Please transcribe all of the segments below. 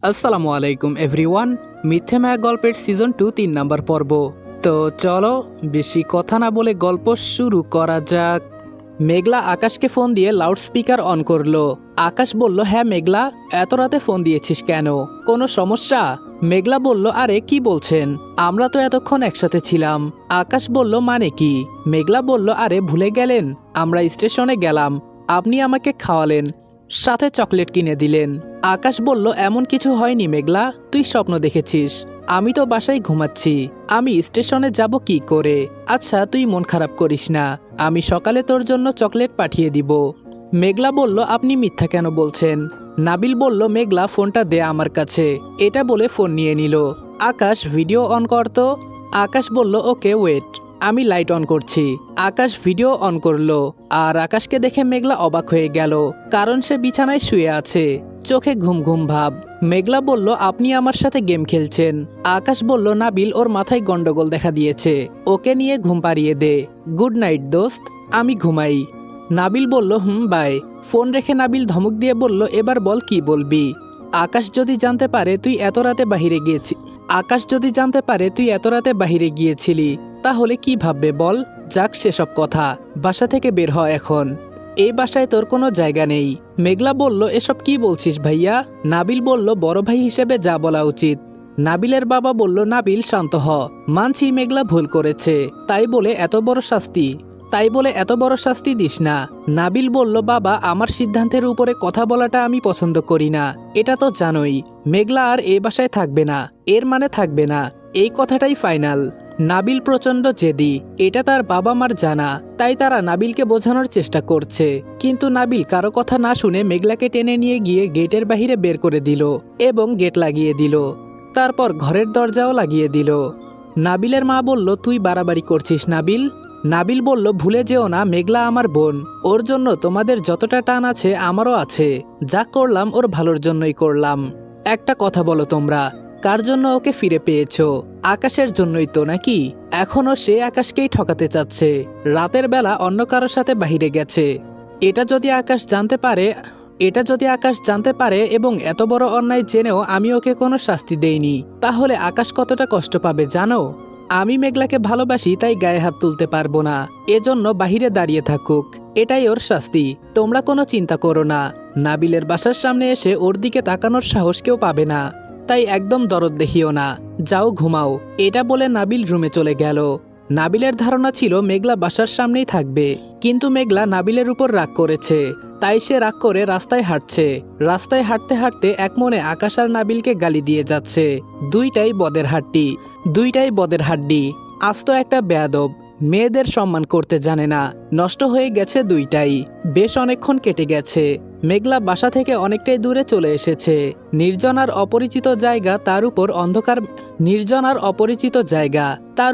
আসসালামু আলাইকুম এভরিওয়ান। মিথ্যে মায়া গল্পের সিজন 2 3 নাম্বার পর্ব। তো চলো বেশি কথা না বলে গল্প শুরু করা যাক। মেঘলা আকাশকে ফোন দিয়ে লাউডস্পিকার অন করলো। আকাশ বলল, হ্যাঁ মেঘলা, এত রাতে ফোন দিয়েছিস কেন? কোনো সমস্যা? মেঘলা বলল, আরে কি বলছেন, আমরা তো এতক্ষণ একসাথে ছিলাম। আকাশ বলল, মানে কি? মেঘলা বলল, আরে ভুলে গেলেন, আমরা স্টেশনে গেলাম, আপনি আমাকে খাওয়ালেন, সাথে চকলেট কিনে দিলেন। আকাশ বলল, এমন কিছু হয়নি মেঘলা, তুই স্বপ্ন দেখেছিস। আমি তো বাসায় ঘুমাচ্ছি, আমি স্টেশনে যাব কি করে? আচ্ছা তুই মন খারাপ করিস না, আমি সকালে তোর জন্য চকলেট পাঠিয়ে দিব। মেঘলা বলল, আপনি মিথ্যা কেন বলছেন? নাবিল বলল, মেঘলা ফোনটা দে আমার কাছে। এটা বলে ফোন নিয়ে নিল। আকাশ ভিডিও অন করতো। আকাশ বলল, ওকে ওয়েট, আমি লাইট অন করছি। আকাশ ভিডিও অন করলো। আর আকাশকে দেখে মেঘলা অবাক হয়ে গেল, কারণ সে বিছানায় শুয়ে আছে, চোখে ঘুম ঘুম ভাব। মেঘলা বলল, আপনি আমার সাথে গেম খেলছেন। আকাশ বলল, নাবিল ওর মাথায় গন্ডগোল দেখা দিয়েছে, ওকে নিয়ে ঘুম পাড়িয়ে দে। গুড নাইট দোস্ত, আমি ঘুমাই। নাবিল বলল, বাই। ফোন রেখে নাবিল ধমক দিয়ে বলল, এবার বল কি বলবি? আকাশ যদি জানতে পারে তুই এত রাতে বাহিরে গিয়েছি আকাশ যদি জানতে পারে তুই এত রাতে বাহিরে গিয়েছিলি, তাহলে কি ভাববে বল? যাক সেসব কথা, বাসা থেকে বের হ এখন, এই বাসায় তোর কোনো জায়গা নেই। মেঘলা বলল, এসব কি বলছিস ভাইয়া? নাবিল বলল, বড় ভাই হিসেবে যা বলা উচিত। নাবিলের বাবা বলল, নাবিল শান্ত হ, মানছি মেঘলা ভুল করেছে, তাই বলে এত বড় শাস্তি দিস না। নাবিল বলল, বাবা আমার সিদ্ধান্তের উপরে কথা বলাটা আমি পছন্দ করি না, এটা তো জানোই। মেঘলা আর এ বাসায় থাকবে না, এর মানে থাকবে না, এই কথাটাই ফাইনাল। নাবিল প্রচণ্ড জেদি, এটা তার বাবা মার জানা, তাই তারা নাবিলকে বোঝানোর চেষ্টা করছে। কিন্তু নাবিল কারো কথা না শুনে মেঘলাকে টেনে নিয়ে গিয়ে গেটের বাহিরে বের করে দিল এবং গেট লাগিয়ে দিল। তারপর ঘরের দরজাও লাগিয়ে দিল। নাবিলের মা বলল, তুই বাড়াবাড়ি করছিস নাবিল। নাবিল বলল, ভুলে যেও না মেঘলা আমার বোন, ওর জন্য তোমাদের যতটা টান আছে আমারও আছে, যা করলাম ওর ভালোর জন্যই করলাম। একটা কথা বলো তোমরা, কার জন্য ওকে ফিরে পেয়েছো? আকাশের জন্যই তো নাকি? এখনো সে আকাশকেই ঠকাতে চাচ্ছে, রাতের বেলা অন্য কারোর সাথে বাহিরে গেছে। এটা যদি আকাশ জানতে পারে এবং এত বড় অন্যায় জেনেও আমি ওকে কোনো শাস্তি দেইনি, তাহলে আকাশ কতটা কষ্ট পাবে জানো? আমি মেঘলাকে ভালোবাসি, তাই গায়ে হাত তুলতে পারবো না, এজন্য বাহিরে দাঁড়িয়ে থাকুক, এটাই ওর শাস্তি। তোমরা কোনো চিন্তা করো না, নাবিলের বাসার সামনে এসে ওর দিকে তাকানোর সাহস কেউ পাবে না, তাই একদম দরদ দেখিও না, যাও ঘুমাও। এটা বলে নাবিল রুমে চলে গেল। নাবিলের ধারণা ছিল মেঘলা বাসার সামনেই থাকবে, কিন্তু মেঘলা নাবিলের উপর রাগ করেছে, তাই সে রাগ করে রাস্তায় হাঁটছে। রাস্তায় হাঁটতে হাঁটতে এক মনে আকাশ আর নাবিলকে গালি দিয়ে যাচ্ছে। দুইটাই বদের হাড্ডি, আস্ত একটা বেয়াদব, মেয়েদের সম্মান করতে জানে না, নষ্ট হয়ে গেছে দুইটাই। বেশ অনেকক্ষণ কেটে গেছে। মেঘলা বাসা থেকে অনেকটাই দূরে চলে এসেছে। নির্জনার অপরিচিত জায়গা, তার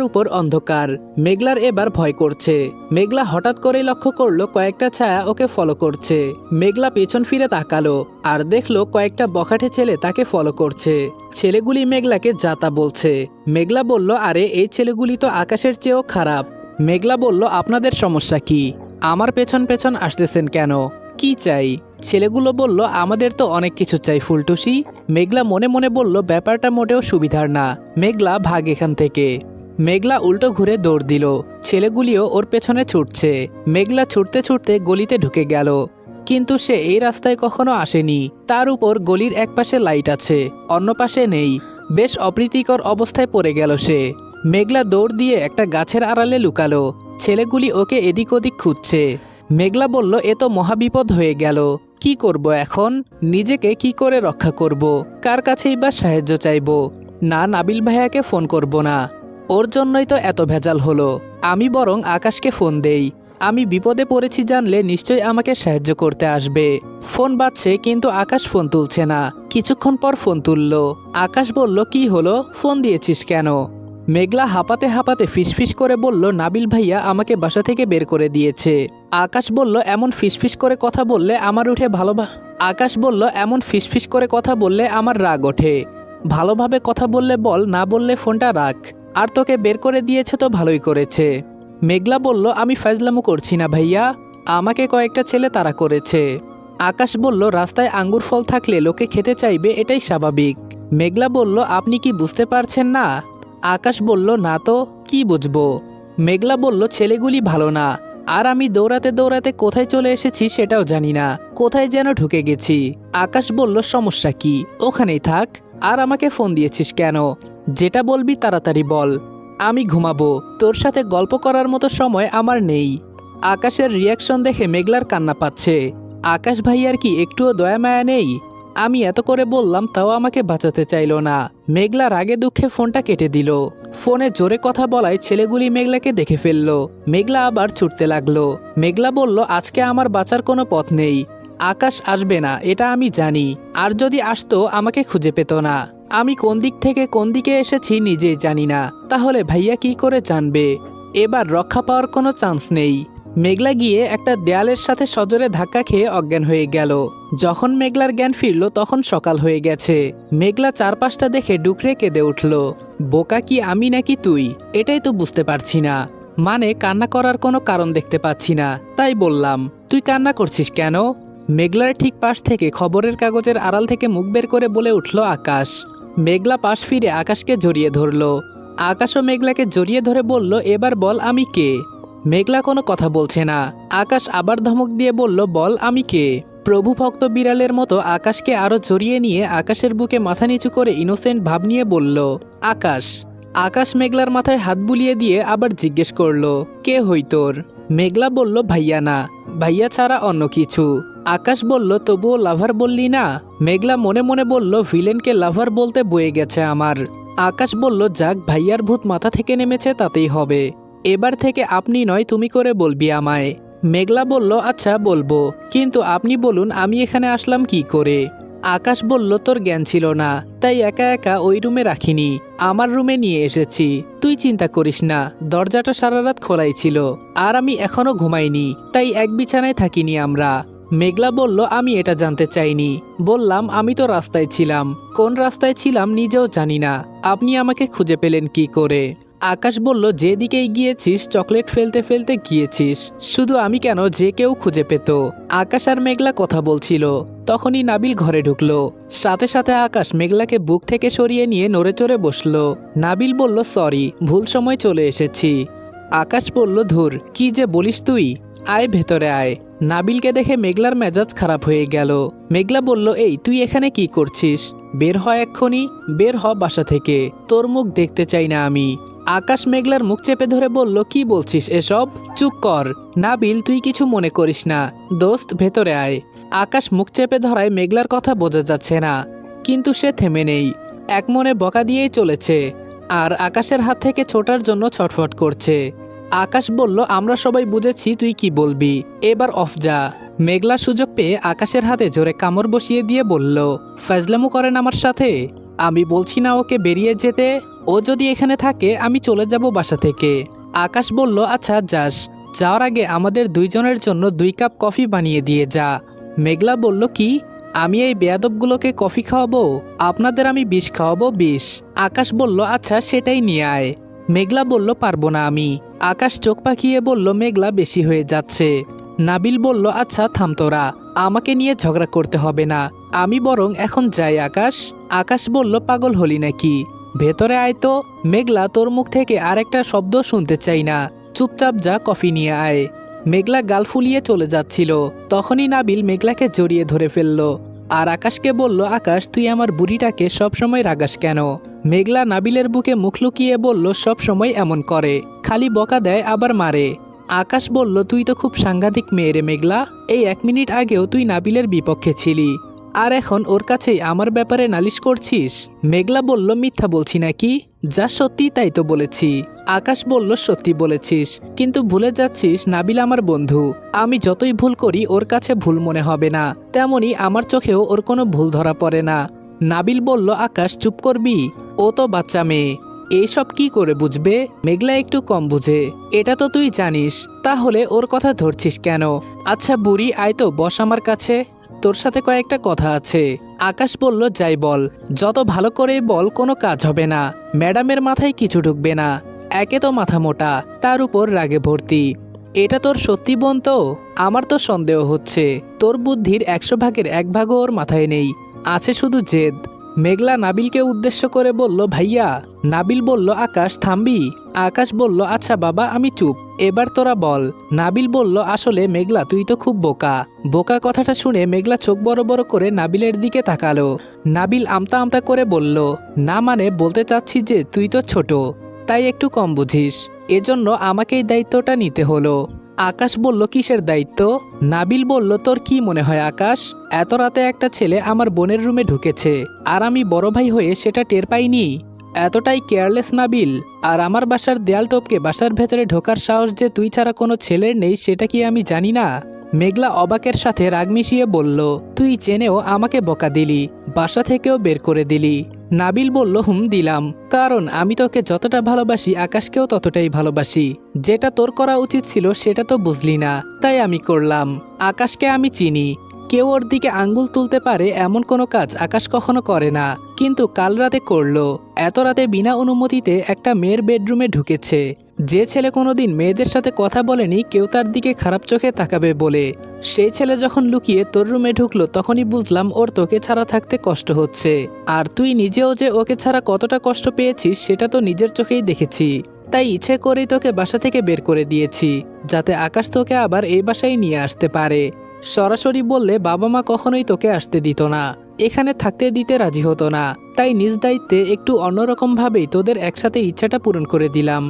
উপর অন্ধকার। মেঘলার এবার ভয় করছে। মেঘলা হঠাৎ করেই লক্ষ্য করলো কয়েকটা ছায়া ওকে ফলো করছে। মেঘলা পেছন ফিরে তাকালো আর দেখলো কয়েকটা বখাটে ছেলে তাকে ফলো করছে। ছেলেগুলি মেঘলাকে যাতা বলছে। মেঘলা বলল, আরে এই ছেলেগুলি তো আকাশের চেয়েও খারাপ। মেঘলা বলল, আপনাদের সমস্যা কি? আমার পেছন পেছন আসতেছেন কেন? কি চাই? ছেলেগুলো বলল, আমাদের তো অনেক কিছু চাই ফুলটুসি। মেঘলা মনে মনে বলল, ব্যাপারটা মোটেও সুবিধার না, মেঘলা ভাগ এখান থেকে। মেঘলা উল্টো ঘুরে দৌড় দিল। ছেলেগুলিও ওর পেছনে ছুটছে। মেঘলা ছুটতে ছুটতে গলিতে ঢুকে গেল, কিন্তু সে এই রাস্তায় কখনো আসেনি। তার উপর গলির এক পাশে লাইট আছে, অন্য পাশে নেই। বেশ অপ্রীতিকর অবস্থায় পড়ে গেল সে। মেঘলা দৌড় দিয়ে একটা গাছের আড়ালে লুকালো। ছেলেগুলি ওকে এদিক ওদিক খুঁজছে। মেঘলা বলল, এ তো মহাবিপদ হয়ে গেল, কি করব এখন? নিজেকে কি করে রক্ষা করব? কার কাছেই বা সাহায্য চাইব? না, নাবিল ভাইয়াকে ফোন করব না, ওর জন্যই তো এত ভেজাল হলো। আমি বরং আকাশকে ফোন দেই, আমি বিপদে পড়েছি জানলে নিশ্চয়ই আমাকে সাহায্য করতে আসবে। ফোন বাজছে, কিন্তু আকাশ ফোন তুলছে না। কিছুক্ষণ পর ফোন তুলল। আকাশ বলল, কি হলো, ফোন দিয়েছিস কেন? মেঘলা হাঁপাতে হাঁপাতে ফিসফিস করে বলল, নাবিল ভাইয়া আমাকে বাসা থেকে বের করে দিয়েছে। আকাশ বলল, এমন ফিসফিস করে কথা বললে আমার রাগ ওঠে। ভালোভাবে কথা বললে বল, না বললে ফোনটা রাখ। আর তোকে বের করে দিয়েছে তো ভালোই করেছে। মেঘলা বলল, আমি ফাজলামো করছি না ভাইয়া, আমাকে কয়েকটা ছেলে তাড়া করেছে। আকাশ বলল, রাস্তায় আঙ্গুর ফল থাকলে লোকে খেতে চাইবে, এটাই স্বাভাবিক। মেঘলা বলল, আপনি কি বুঝতে পারছেন না? আকাশ বলল, না তো কি বুঝবো? মেঘলা বলল, ছেলেগুলি ভালো না, আর আমি দৌড়াতে দৌড়াতে কোথায় চলে এসেছি সেটাও জানি না, কোথায় যেন ঢুকে গেছি। আকাশ বলল, সমস্যা কি, ওখানেই থাক। আর আমাকে ফোন দিয়েছিস কেন? যেটা বলবি তাড়াতাড়ি বল, আমি ঘুমাবো, তোর সাথে গল্প করার মতো সময় আমার নেই। আকাশের রিয়াকশন দেখে মেঘলার কান্না পাচ্ছে। আকাশ ভাইয়ার কি একটুও দয়া মায়া নেই? আমি এত করে বললাম তাও আমাকে বাঁচাতে চাইলো না। মেঘলা রাগে দুঃখে ফোনটা কেটে দিল। ফোনে জোরে কথা বলায় ছেলেগুলি মেঘলাকে দেখে ফেললো। মেঘলা আবার ছুটতে লাগলো। মেঘলা বলল, আজকে আমার বাঁচার কোনো পথ নেই। আকাশ আসবে না এটা আমি জানি, আর যদি আসতো আমাকে খুঁজে পেত না। আমি কোন দিক থেকে কোন দিকে এসেছি নিজেই জানি না, তাহলে ভাইয়া কি করে জানবে? এবার রক্ষা পাওয়ার কোনো চান্স নেই। মেঘলা গিয়ে একটা দেয়ালের সাথে সজোরে ধাক্কা খেয়ে অজ্ঞান হয়ে গেল। যখন মেঘলার জ্ঞান ফিরল তখন সকাল হয়ে গেছে। মেঘলা চারপাশটা দেখে ডুকরে কেঁদে উঠল। বোকা কি আমি নাকি তুই, এটাই তো বুঝতে পারছি না। মানে কান্না করার কোনো কারণ দেখতে পাচ্ছি না, তাই বললাম, তুই কান্না করছিস কেন? মেঘলার ঠিক পাশ থেকে খবরের কাগজের আড়াল থেকে মুখ বের করে বলে উঠল আকাশ। মেঘলা পাশ ফিরে আকাশকে জড়িয়ে ধরল। আকাশও মেঘলাকে জড়িয়ে ধরে বলল, এবার বল আমি কে? মেঘলা কোনো কথা বলছে না। আকাশ আবার ধমক দিয়ে বলল, বল আমি কে? প্রভু ভক্ত বিড়ালের মতো আকাশকে আরো জড়িয়ে নিয়ে আকাশের বুকে মাথা নিচু করে ইনোসেন্ট ভাব নিয়ে বলল, আকাশ। আকাশ মেঘলার মাথায় হাত বুলিয়ে দিয়ে আবার জিজ্ঞেস করলো, কে হই তোর? মেঘলা বলল, ভাইয়া না, ভাইয়া ছাড়া অন্য কিছু। আকাশ বলল, তবুও লাভার বললি না? মেঘলা মনে মনে বলল, ভিলেনকে লাভার বলতে বয়ে গেছে আমার। আকাশ বলল, যাক, ভাইয়ার ভূত মাথা থেকে নেমেছে তাতেই হবে। এবার থেকে আপনি নয় তুমি করে বলবি আমায়। মেঘলা বলল, আচ্ছা বলবো, কিন্তু আপনি বলুন আমি এখানে আসলাম কি করে? আকাশ বলল, তোর জ্ঞান ছিল না, তাই একা একা ওই রুমে রাখিনি, আমার রুমে নিয়ে এসেছি। তুই চিন্তা করিস না, দরজাটা সারা রাত খোলাই ছিল, আর আমি এখনো ঘুমাইনি, তাই এক বিছানায় থাকিনি আমরা। মেঘলা বলল, আমি এটা জানতে চাইনি। বললাম, আমি তো রাস্তায় ছিলাম, কোন রাস্তায় ছিলাম নিজেও জানি না, আপনি আমাকে খুঁজে পেলেন কি করে? আকাশ বলল, যেদিকেই গিয়েছিস চকলেট ফেলতে ফেলতে গিয়েছিস, শুধু আমি কেন, যে কেউ খুঁজে পেত। আকাশ আর মেঘলা কথা বলছিল, তখনই নাবিল ঘরে ঢুকলো। সাথে সাথে আকাশ মেঘলাকে বুক থেকে সরিয়ে নিয়ে নড়ে চড়ে বসলো। নাবিল বলল, সরি, ভুল সময় চলে এসেছি। আকাশ বলল, ধুর, কি যে বলিস তুই, আয় ভেতরে আয়। নাবিলকে দেখে মেঘলার মেজাজ খারাপ হয়ে গেল। মেঘলা বলল, এই তুই এখানে কি করছিস? বের হ এক্ষুনি, বের হ বাসা থেকে, তোর মুখ দেখতে চাই না আমি। আকাশ মেঘলার মুখ চেপে ধরে বলল, কি বলছিস এসব? চুপ কর। নাবিল, তুই কিছু মনে করিস না, দোস্ত ভেতরে আয়। আকাশ মুখ চেপে ধরায় মেঘলার কথা বোঝা যাচ্ছে না, কিন্তু সে থেমে নেই, এক মনে বকা দিয়েই চলেছে, আর আকাশের হাত থেকে ছোটার জন্য ছটফট করছে। আকাশ বলল, আমরা সবাই বুঝেছি তুই কি বলবি, এবার অফ যা। মেঘলা সুযোগ পেয়ে আকাশের হাতে জোরে কামড় বসিয়ে দিয়ে বলল, ফাজলামো করেন আমার সাথে? আমি বলছি না ওকে বেরিয়ে যেতে, ও যদি এখানে থাকে আমি চলে যাব বাসা থেকে। আকাশ বলল, আচ্ছা যাস, যাওয়ার আগে আমাদের দুইজনের জন্য 2 কাপ কফি বানিয়ে দিয়ে যা। মেঘলা বলল, কি, আমি এই বেয়াদবগুলোকে কফি খাওয়াবো? আপনাদের আমি বিষ খাওয়াবো, বিষ। আকাশ বলল, আচ্ছা সেটাই নিয়ে আয়। মেঘলা বলল, পারবো না আমি। আকাশ চোখ পাকিয়ে বলল, মেঘলা বেশি হয়ে যাচ্ছে। নাবিল বলল, আচ্ছা থাম তোরা, আমাকে নিয়ে ঝগড়া করতে হবে না, আমি বরং এখন যাই। আকাশ আকাশ বলল, পাগল হলি নাকি, ভেতরে আয় তো। মেঘলা, তোর মুখ থেকে আর একটা শব্দ শুনতে চাই না, চুপচাপ যা কফি নিয়ে আয়। মেঘলা গাল ফুলিয়ে চলে যাচ্ছিল, তখনই নাবিল মেঘলাকে জড়িয়ে ধরে ফেলল, আর আকাশকে বলল, আকাশ তুই আমার বুড়িটাকে সবসময় রাগাস কেন? মেঘলা নাবিলের বুকে মুখ লুকিয়ে বলল, সব সময় এমন করে, খালি বকা দেয় আবার মারে। আকাশ বলল, তুই তো খুব সাংঘাতিক মেয়ে রে মেঘলা, এই 1 মিনিট আগেও তুই নাবিলের বিপক্ষে ছিলি, আর এখন ওর কাছেই আমার ব্যাপারে নালিশ করছিস? মেঘলা বলল, মিথ্যা বলছি নাকি, যা সত্যি তাই তো বলেছি। আকাশ বলল, সত্যি বলেছিস, কিন্তু ভুলে যাচ্ছিস নাবিল আমার বন্ধু, আমি যতই ভুল করি ওর কাছে ভুল মনে হবে না, তেমনি আমার চোখেও ওর কোনো ভুল ধরা পড়ে না। নাবিল বলল, আকাশ চুপ করবি, ও তো বাচ্চা মেয়ে, এইসব কি করে বুঝবে? মেঘলা একটু কম বুঝে, এটা তো তুই জানিস, তাহলে ওর কথা ধরছিস কেন? আচ্ছা বুড়ি, আয় তো বস আমার কাছে, তোর সাথে কয়েকটা কথা আছে। আকাশ বলল, যাই বল, যত ভালো করে বল কোনো কাজ হবে না, ম্যাডামের মাথায় কিছু ঢুকবে না, একে তো মাথা মোটা, তার উপর রাগে ভর্তি। এটা তোর সত্যি বোন তো? আমার তো সন্দেহ হচ্ছে তোর বুদ্ধির 100 ভাগের 1 ভাগও ওর মাথায় নেই, আছে শুধু জেদ। মেঘলা নাবিলকে উদ্দেশ্য করে বলল, ভাইয়া। নাবিল বলল, আকাশ থামবি? আকাশ বলল, আচ্ছা বাবা আমি চুপ, এবার তোরা বল। নাবিল বলল, আসলে মেঘলা তুই তো খুব বোকা। বোকা কথাটা শুনে মেঘলা চোখ বড় বড় করে নাবিলের দিকে তাকালো। নাবিল আমতা আমতা করে বলল, না মানে বলতে চাচ্ছি যে তুই তো ছোট, তাই একটু কম বুঝিস, এজন্য আমাকেই দায়িত্বটা নিতে হলো। আকাশ বলল, কিসের দায়িত্ব? নাবিল বলল, তোর কি মনে হয় আকাশ, এত রাতে একটা ছেলে আমার বোনের রুমে ঢুকেছে আর আমি বড় ভাই হয়ে সেটা টের পাইনি? এতটাই কেয়ারলেস নাবিল? আর আমার বাসার দেয়াল টপকে বাসার ভেতরে ঢোকার সাহস যে তুই ছাড়া কোনো ছেলের নেই সেটা কি আমি জানি না? মেঘলা অবাকের সাথে রাগ মিশিয়ে বলল, তুই জেনেও আমাকে বকা দিলি, বাসা থেকেও বের করে দিলি। নাবিল বলল, দিলাম, কারণ আমি তোকে যতটা ভালোবাসি আকাশকেও ততটাই ভালোবাসি। যেটা তোর করা উচিত ছিল সেটা তো বুঝলি না, তাই আমি করলাম। আকাশকে আমি চিনি, কেউ ওর দিকে আঙ্গুল তুলতে পারে এমন কোনো কাজ আকাশ কখনো করে না, কিন্তু কাল রাতে করলো। এত রাতে বিনা অনুমতিতে একটা মেয়ের বেডরুমে ঢুকেছে। যে ছেলে কোনোদিন মেয়েদের সাথে কথা বলেনি কেউ তার দিকে খারাপ চোখে তাকাবে বলে, সেই ছেলে যখন লুকিয়ে তোর রুমে ঢুকলো তখনই বুঝলাম ওর তোকে ছাড়া থাকতে কষ্ট হচ্ছে। আর তুই নিজেও যে ওকে ছাড়া কতটা কষ্ট পেয়েছিস সেটা তো নিজের চোখেই দেখেছি। তাই ইচ্ছে করেই তোকে বাসা থেকে বের করে দিয়েছি, যাতে আকাশ তোকে আবার এই বাসায় নিয়ে আসতে পারে। সরাসরি বললে বাবা মা কখনোই তোকে আসতে দিত না, এখানে থাকতে দিতে রাজি হতো না, তাই নিজ দায়িত্বে একটু অন্যরকমভাবেই তোদের একসাথে ইচ্ছাটা পূরণ করে দিলাম।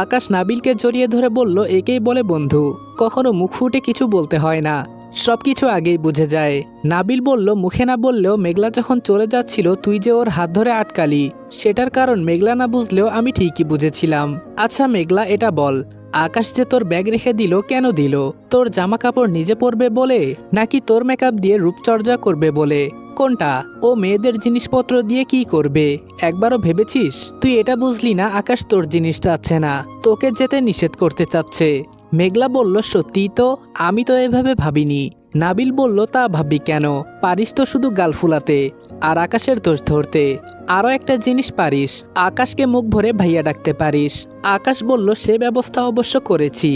আকাশ নাবিলকে জড়িয়ে ধরে বলল, একেই বলে বন্ধু, কখনো মুখ ফুটে কিছু বলতে হয় না, সবকিছু আগেই বুঝে যায়। নাবিল বলল, মুখে না বললেও মেঘলা যখন চলে যাচ্ছিল তুই যে ওর হাত ধরে আটকালি, সেটার কারণ মেঘলা না বুঝলেও আমি ঠিকই বুঝেছিলাম। আচ্ছা মেঘলা, এটা বল, আকাশ যে তোর ব্যাগ রেখে দিল কেন দিল? তোর জামা কাপড় নিজে পরবে বলে, নাকি তোর মেকআপ দিয়ে রূপচর্চা করবে বলে? কোনটা? ও মেয়েদের জিনিসপত্র দিয়ে কি করবে একবারও ভেবেছিস? তুই এটা বুঝলি না আকাশ তোর জিনিস চাচ্ছে না, তোকে যেতে নিষেধ করতে চাচ্ছে। মেঘলা বলল, সত্যিই তো, আমি তো এভাবে ভাবিনি। নাবিল বলল, তা ভাববি কেন, পারিস তো শুধু গাল ফুলাতে আর আকাশের দোষ ধরতে। আরও একটা জিনিস পারিস, আকাশকে মুখ ভরে ভাইয়া ডাকতে পারিস। আকাশ বলল, সে ব্যবস্থা অবশ্য করেছি,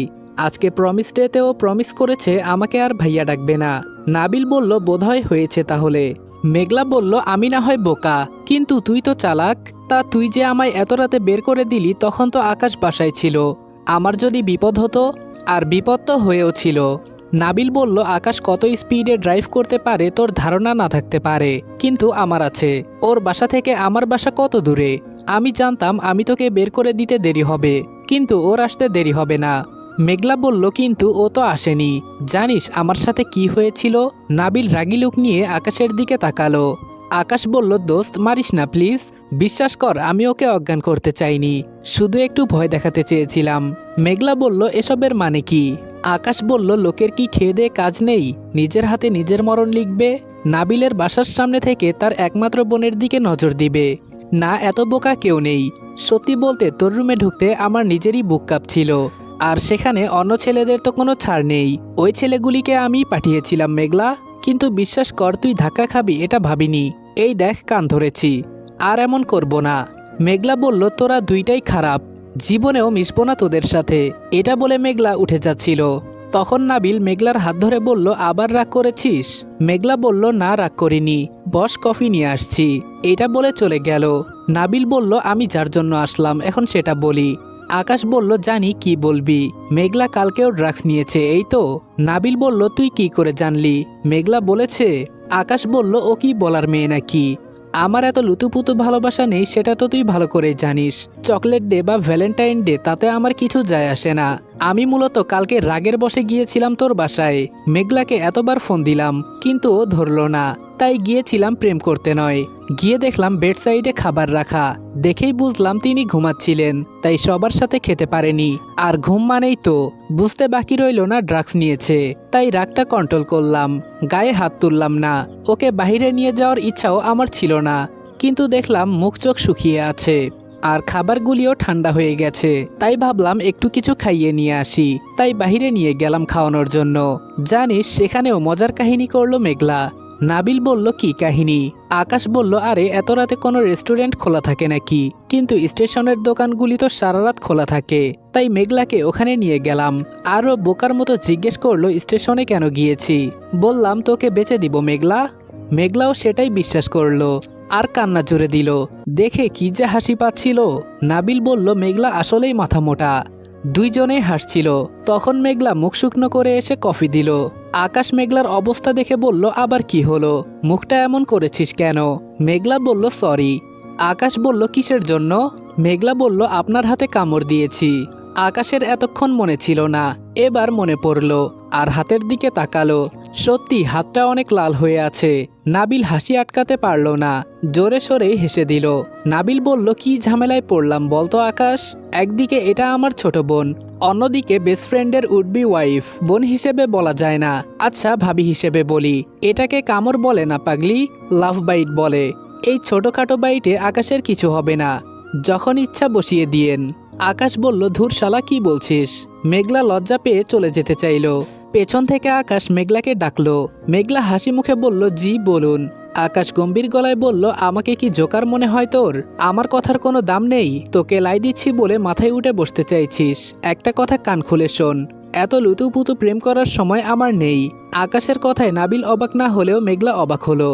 আজকে প্রমিস ডেতেও প্রমিস করেছে আমাকে আর ভাইয়া ডাকবে না। নাবিল বলল, বোধহয় হয়েছে তাহলে। মেঘলা বলল, আমি না হয় বোকা, কিন্তু তুই তো চালাক। তা তুই যে আমায় এত রাতে বের করে দিলি তখন তো আকাশ বাসায় ছিল, আমার যদি বিপদ হতো? আর বিপদ তো হয়েও ছিল। নাবিল বলল, আকাশ কত স্পিডে ড্রাইভ করতে পারে তোর ধারণা না থাকতে পারে, কিন্তু আমার আছে। ওর বাসা থেকে আমার বাসা কত দূরে? আমি জানতাম আমি তোকে বের করে দিতে দেরি হবে, কিন্তু ওর আসতে দেরি হবে না। মেঘলা বলল, কিন্তু ও তো আসেনি, জানিস আমার সাথে কি হয়েছিল? নাবিল রাগি লুক নিয়ে আকাশের দিকে তাকালো। আকাশ বলল, দোস্ত মারিস না প্লিজ, বিশ্বাস কর আমি ওকে অজ্ঞান করতে চাইনি, শুধু একটু ভয় দেখাতে চেয়েছিলাম। মেঘলা বলল, এসবের মানে কি? আকাশ বলল, লোকের কি খেয়ে দেয়ে কাজ নেই, নিজের হাতে নিজের মরণ লিখবে? নাবিলের বাসার সামনে থেকে তার একমাত্র বোনের দিকে নজর দিবে না? এত বোকা কেউ নেই। সত্যি বলতে তোর রুমে ঢুকতে আমার নিজেরই বুক কাঁপছিল, আর সেখানে অন্য ছেলেদের তো কোনো ছাড় নেই। ওই ছেলেগুলিকে আমি পাঠিয়েছিলাম মেঘলা, কিন্তু বিশ্বাস কর তুই ধাক্কা খাবি এটা ভাবিনি। এই দেখ কান ধরেছি, আর এমন করব না। মেঘলা বলল, তোরা দুইটাই খারাপ, জীবনেও মিশবো না তোদের সাথে। এটা বলে মেঘলা উঠে যাচ্ছিল, তখন নাবিল মেঘলার হাত ধরে বলল, আবার রাগ করেছিস? মেঘলা বলল, না রাগ করিনি, বস কফি নিয়ে আসছি। এটা বলে চলে গেল। নাবিল বলল, আমি যার জন্য আসলাম এখন সেটা বলি। আকাশ বলল, জানি কি বলবি, মেঘলা কালকেও ড্রাগস নিয়েছে এই তো। নাবিল বলল, তুই কি করে জানলি? মেঘলা বলেছে। আকাশ বলল, ও কি বলার মেয়ে নাকি? আমার এত লুতুপুতু ভালোবাসা নেই সেটা তো তুই ভালো করেই জানিস। চকলেট ডে বা ভ্যালেন্টাইন ডে তাতে আমার কিছু যায় আসে না। আমি মূলত কালকে রাগের বসে গিয়েছিলাম তোর বাসায়, মেঘলাকে এতবার ফোন দিলাম কিন্তু ও ধরলো না, তাই গিয়েছিলাম প্রেম করতে নয়। গিয়ে দেখলাম বেড সাইডে খাবার রাখা, দেখেই বুঝলাম তিনি ঘুমাচ্ছিলেন, তাই সবার সাথে খেতে পারেনি। আর ঘুম মানেই তো বুঝতে বাকি রইল না ড্রাগস নিয়েছে, তাই রাগটা কন্ট্রোল করলাম, গায়ে হাত তুললাম না। ওকে বাইরে নিয়ে যাওয়ার ইচ্ছাও আমার ছিল না, কিন্তু দেখলাম মুখ চোখ শুকিয়ে আছে আর খাবারগুলিও ঠান্ডা হয়ে গেছে, তাই ভাবলাম একটু কিছু খাইয়ে নিয়ে আসি, তাই বাহিরে নিয়ে গেলাম খাওয়ানোর জন্য। জানিস সেখানেও মজার কাহিনী করলো মেঘলা। নাবিল বলল কি কাহিনী? আকাশ বলল আরে এত রাতে কোনো রেস্টুরেন্ট খোলা থাকে নাকি, কিন্তু স্টেশনের দোকানগুলি তো সারা রাত খোলা থাকে, তাই মেঘলাকে ওখানে নিয়ে গেলাম। আরও বোকার মতো জিজ্ঞেস করলো স্টেশনে কেন গিয়েছি। বললাম তোকে বেচে দিব মেঘলা। মেঘলাও সেটাই বিশ্বাস করলো আর কান্না জুড়ে দিল। দেখে কি যে হাসি পাচ্ছিল। নাবিল বলল মেঘলা আসলেই মাথা মোটা। দুইজনেই হাসছিল। তখন মেঘলা মুখ শুকনো করে এসে কফি দিল। আকাশ মেঘলার অবস্থা দেখে বলল আবার কি হলো, মুখটা এমন করেছিস কেন? মেঘলা বলল সরি। আকাশ বলল কিসের জন্য? মেঘলা বলল আপনার হাতে কামড় দিয়েছি। আকাশের এতক্ষণ মনে ছিল না, এবার মনে পড়ল আর হাতের দিকে তাকালো। সত্যি হাতটা অনেক লাল হয়ে আছে। নাবিল হাসি আটকাতে পারল না, জোরে সোরেই হেসে দিল। নাবিল বলল কি ঝামেলায় পড়লাম বলতো আকাশ? একদিকে এটা আমার ছোট বোন, অন্যদিকে বেস্ট ফ্রেন্ডের উড বি ওয়াইফ। বোন হিসেবে বলা যায় না, আচ্ছা ভাবি হিসেবে বলি। এটাকে কামড় বলে না পাগলি, লাভ বাইট বলে। এই ছোটখাটো বাইটে আকাশের কিছু হবে না, যখন ইচ্ছা বসিয়ে দিয়েন। আকাশ বলল ধুর শালা কি বলছিস? মেঘলা লজ্জা পেয়ে চলে যেতে চাইল। পেছন থেকে আকাশ মেঘলাকে ডাকলো। মেঘলা হাসি মুখে বলল জি বলুন। আকাশ গম্ভীর গলায় বলল আমাকে কি জোকার মনে হয় তোর? আমার কথার কোনো দাম নেই? তোকে লাই দিচ্ছি বলে মাথায় উঠে বসতে চাইছিস? একটা কথা কান খুলে শোন, এত লুতুপুতু প্রেম করার সময় আমার নেই। আকাশের কথায় নাবিল অবাক না হলেও মেঘলা অবাক হলো।